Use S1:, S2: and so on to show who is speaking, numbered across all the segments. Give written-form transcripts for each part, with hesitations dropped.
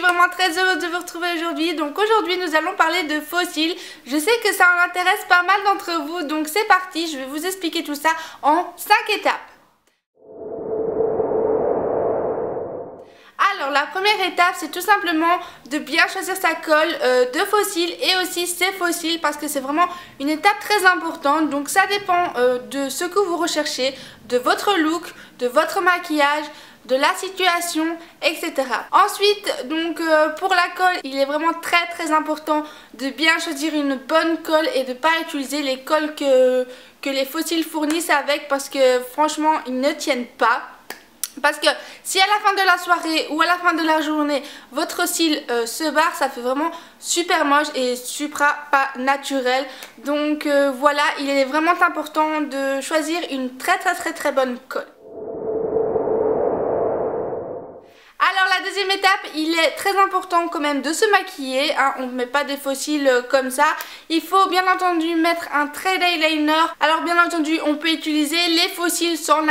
S1: vraiment très heureuse de vous retrouver aujourd'hui. Donc aujourd'hui nous allons parler de fossiles. Je sais que ça en intéresse pas mal d'entre vous, donc c'est parti, je vais vous expliquer tout ça en 5 étapes. Alors la première étape, c'est tout simplement de bien choisir sa colle de fossiles et aussi ses fossiles, parce que c'est vraiment une étape très importante. Donc ça dépend de ce que vous recherchez, de votre look, de votre maquillage, de la situation, etc. Ensuite, donc pour la colle, il est vraiment très important de bien choisir une bonne colle et de ne pas utiliser les colles que les fossiles fournissent avec, parce que franchement ils ne tiennent pas. Parce que si à la fin de la soirée ou à la fin de la journée votre cil se barre, ça fait vraiment super moche et super pas naturel. Donc voilà, il est vraiment important de choisir une très bonne colle. Alors la deuxième étape, il est très important quand même de se maquiller, hein. On ne met pas des fossiles comme ça. Il faut bien entendu mettre un trait d'eyeliner. Alors bien entendu on peut utiliser les fossiles sans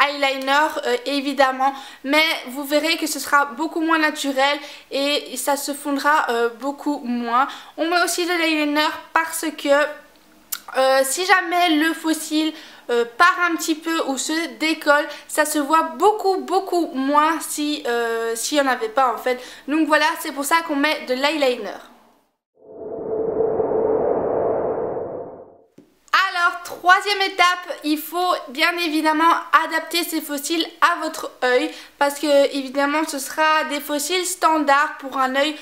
S1: eyeliner évidemment, mais vous verrez que ce sera beaucoup moins naturel et ça se fondra beaucoup moins. On met aussi de l'eyeliner parce que si jamais le fossile part un petit peu ou se décolle, ça se voit beaucoup moins si s'il n'y en avait pas en fait. Donc voilà, c'est pour ça qu'on met de l'eyeliner. Alors troisième étape, il faut bien évidemment adapter ces fossiles à votre œil, parce que évidemment ce sera des fossiles standards pour un œil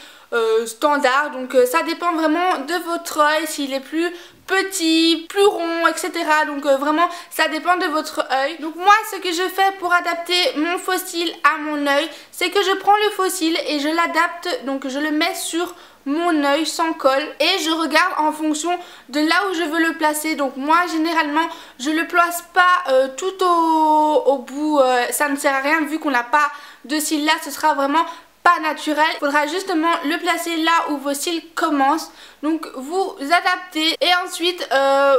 S1: standard. Donc ça dépend vraiment de votre œil, s'il est plus petit, plus rond, etc. Donc vraiment ça dépend de votre œil. Donc moi ce que je fais pour adapter mon fossile à mon œil, c'est que je prends le fossile et je l'adapte, donc je le mets sur mon œil sans colle et je regarde en fonction de là où je veux le placer. Donc moi généralement je le place pas tout au bout, ça ne sert à rien vu qu'on n'a pas de cils là, ce sera vraiment pas naturel. Il faudra justement le placer là où vos cils commencent. Donc vous adaptez et ensuite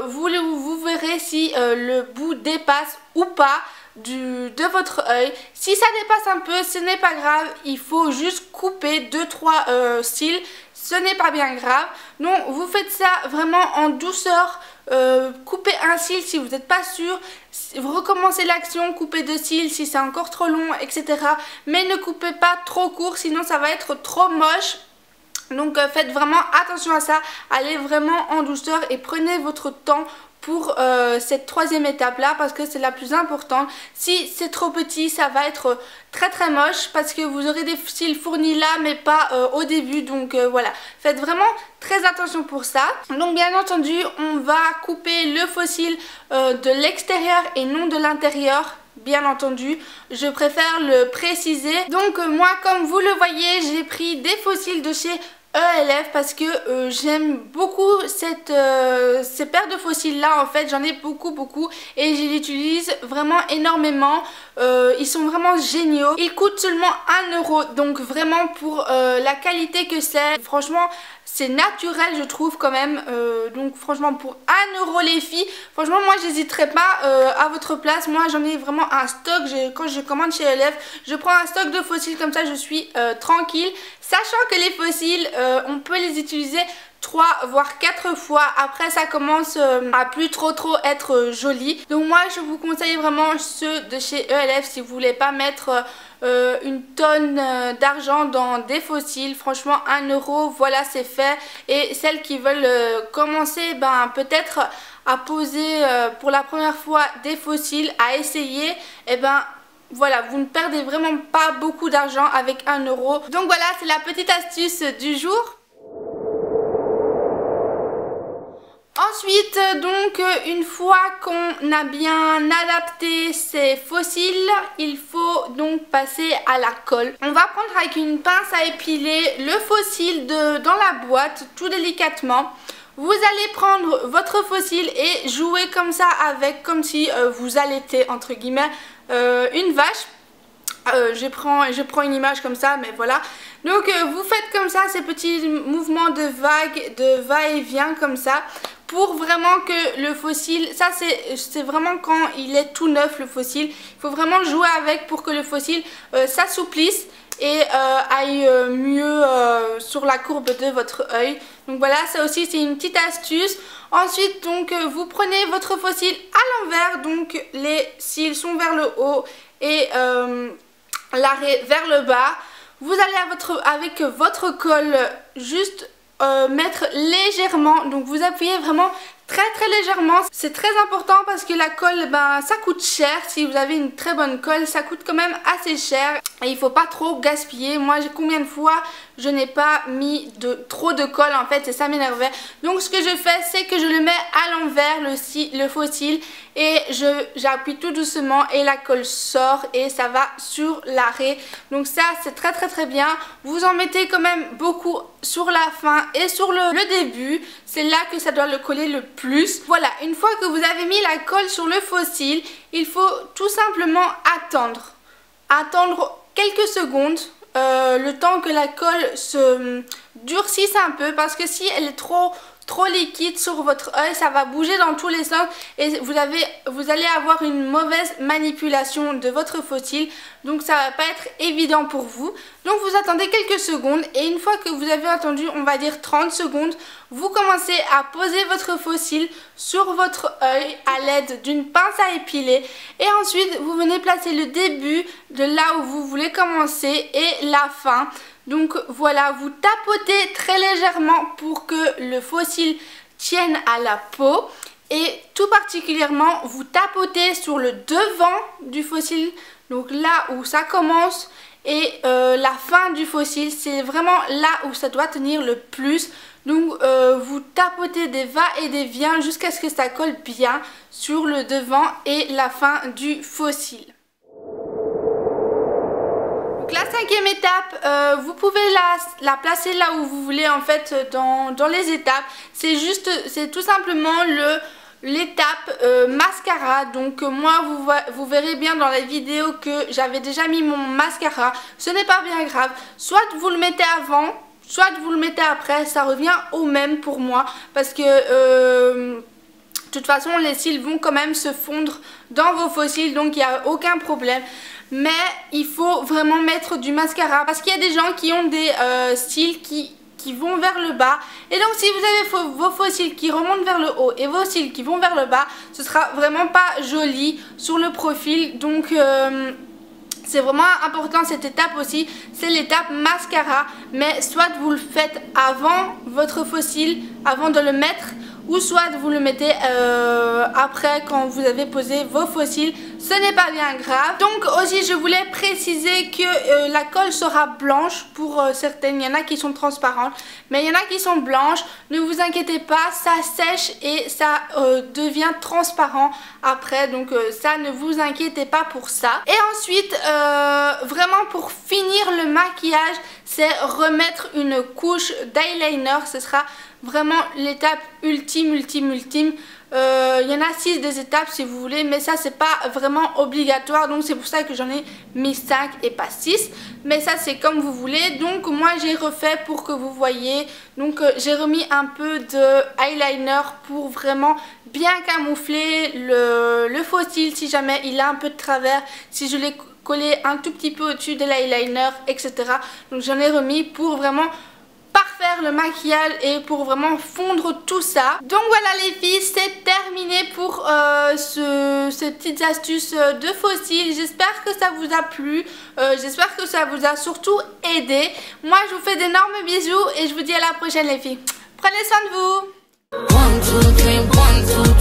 S1: vous verrez si le bout dépasse ou pas de votre œil. Si ça dépasse un peu, ce n'est pas grave, il faut juste couper 2-3 cils, ce n'est pas bien grave. Donc vous faites ça vraiment en douceur. Coupez un cil si vous n'êtes pas sûr, vous recommencez l'action, coupez 2 cils si c'est encore trop long, etc. Mais ne coupez pas trop court, sinon ça va être trop moche. Donc faites vraiment attention à ça, allez vraiment en douceur et prenez votre temps pour cette troisième étape là, parce que c'est la plus importante. Si c'est trop petit, ça va être très moche, parce que vous aurez des cils fournis là mais pas au début. Donc voilà, faites vraiment très attention pour ça. Donc bien entendu on va couper le fossile de l'extérieur et non de l'intérieur. Bien entendu, je préfère le préciser. Donc moi, comme vous le voyez, j'ai pris des fossiles de chez ELF parce que j'aime beaucoup ces paires de fossiles là. En fait j'en ai beaucoup et je les utilise vraiment énormément. Ils sont vraiment géniaux. Ils coûtent seulement 1 €, donc vraiment pour la qualité que c'est, franchement c'est naturel je trouve quand même. Donc franchement pour 1 € les filles, franchement moi j'hésiterai pas à votre place. Moi j'en ai vraiment un stock. Quand je commande chez ELF, je prends un stock de fossiles comme ça, je suis tranquille. Sachant que les fossiles, on peut les utiliser 3 voire 4 fois. Après ça commence à plus trop être joli. Donc moi je vous conseille vraiment ceux de chez ELF si vous voulez pas mettre une tonne d'argent dans des fossiles. Franchement 1 €, voilà c'est fait. Et celles qui veulent commencer peut-être à poser pour la première fois des fossiles, à essayer, et voilà, vous ne perdez vraiment pas beaucoup d'argent avec 1 €. Donc voilà, c'est la petite astuce du jour. Ensuite, donc, une fois qu'on a bien adapté ces fossiles, il faut donc passer à la colle. On va prendre avec une pince à épiler le fossile dans la boîte, tout délicatement. Vous allez prendre votre fossile et jouer comme ça avec, comme si vous allaitez entre guillemets une vache. Je prends une image comme ça, mais voilà. Donc vous faites comme ça ces petits mouvements de vagues, de va-et-vient comme ça, pour vraiment que le fossile, ça c'est vraiment quand il est tout neuf le fossile, il faut vraiment jouer avec pour que le fossile s'assouplisse et aille mieux sur la courbe de votre œil. Donc voilà, ça aussi c'est une petite astuce. Ensuite donc vous prenez votre fossile à l'envers, donc les cils sont vers le haut et l'arrêt vers le bas. Vous allez avec votre colle juste mettre légèrement, donc vous appuyez vraiment très légèrement. C'est très important parce que la colle, ben, ça coûte cher. Si vous avez une très bonne colle, ça coûte quand même assez cher et il faut pas trop gaspiller. Moi, combien de fois je n'ai pas mis trop de colle en fait, et ça m'énervait. Donc ce que je fais, c'est que je le mets à l'envers, le faux cil, et j'appuie tout doucement et la colle sort et ça va sur l'arrêt. Donc ça c'est très bien. Vous en mettez quand même beaucoup sur la fin et sur le début. C'est là que ça doit le coller le plus. Voilà, une fois que vous avez mis la colle sur le faux cil, il faut tout simplement attendre quelques secondes, le temps que la colle se durcisse un peu, parce que si elle est trop liquide sur votre œil, ça va bouger dans tous les sens et vous allez avoir une mauvaise manipulation de votre faux cil, donc ça va pas être évident pour vous. Donc vous attendez quelques secondes et une fois que vous avez attendu, on va dire 30 secondes, vous commencez à poser votre faux cil sur votre œil à l'aide d'une pince à épiler et ensuite vous venez placer le début de là où vous voulez commencer et la fin. Donc voilà, vous tapotez très légèrement pour que le faux cil tienne à la peau et tout particulièrement vous tapotez sur le devant du faux cil, donc là où ça commence, et la fin du faux cil, c'est vraiment là où ça doit tenir le plus. Donc vous tapotez des va et des vient jusqu'à ce que ça colle bien sur le devant et la fin du faux cil. La cinquième étape, vous pouvez la placer là où vous voulez en fait dans les étapes. C'est tout simplement l'étape mascara. Donc moi vous verrez bien dans la vidéo que j'avais déjà mis mon mascara. Ce n'est pas bien grave. Soit vous le mettez avant, soit vous le mettez après. Ça revient au même pour moi parce que de toute façon les cils vont quand même se fondre dans vos faux cils, donc il n'y a aucun problème. Mais il faut vraiment mettre du mascara parce qu'il y a des gens qui ont des cils qui vont vers le bas. Et donc si vous avez vos faux cils qui remontent vers le haut et vos cils qui vont vers le bas, ce sera vraiment pas joli sur le profil. Donc c'est vraiment important cette étape aussi, c'est l'étape mascara. Mais soit vous le faites avant votre faux cil, avant de le mettre, ou soit vous le mettez après quand vous avez posé vos faux cils. Ce n'est pas bien grave. Donc aussi je voulais préciser que la colle sera blanche pour certaines. Il y en a qui sont transparentes, mais il y en a qui sont blanches. Ne vous inquiétez pas, ça sèche et ça devient transparent après. Donc ça, ne vous inquiétez pas pour ça. Et ensuite vraiment pour finir le maquillage, c'est remettre une couche d'eyeliner. Ce sera vraiment l'étape ultime. Il y en a 6 des étapes si vous voulez, mais ça c'est pas vraiment obligatoire, donc c'est pour ça que j'en ai mis 5 et pas 6, mais ça c'est comme vous voulez. Donc moi j'ai refait pour que vous voyez, donc j'ai remis un peu de eyeliner pour vraiment bien camoufler le faux cil si jamais il a un peu de travers, si je l'ai collé un tout petit peu au-dessus de l'eyeliner, etc. Donc j'en ai remis pour vraiment parfaire le maquillage et pour vraiment fondre tout ça. Donc voilà les filles, c'est terminé pour ces petites astuces de faux cils. J'espère que ça vous a plu, j'espère que ça vous a surtout aidé. Moi je vous fais d'énormes bisous et je vous dis à la prochaine les filles. Prenez soin de vous. 1, 2, 3, 1, 2,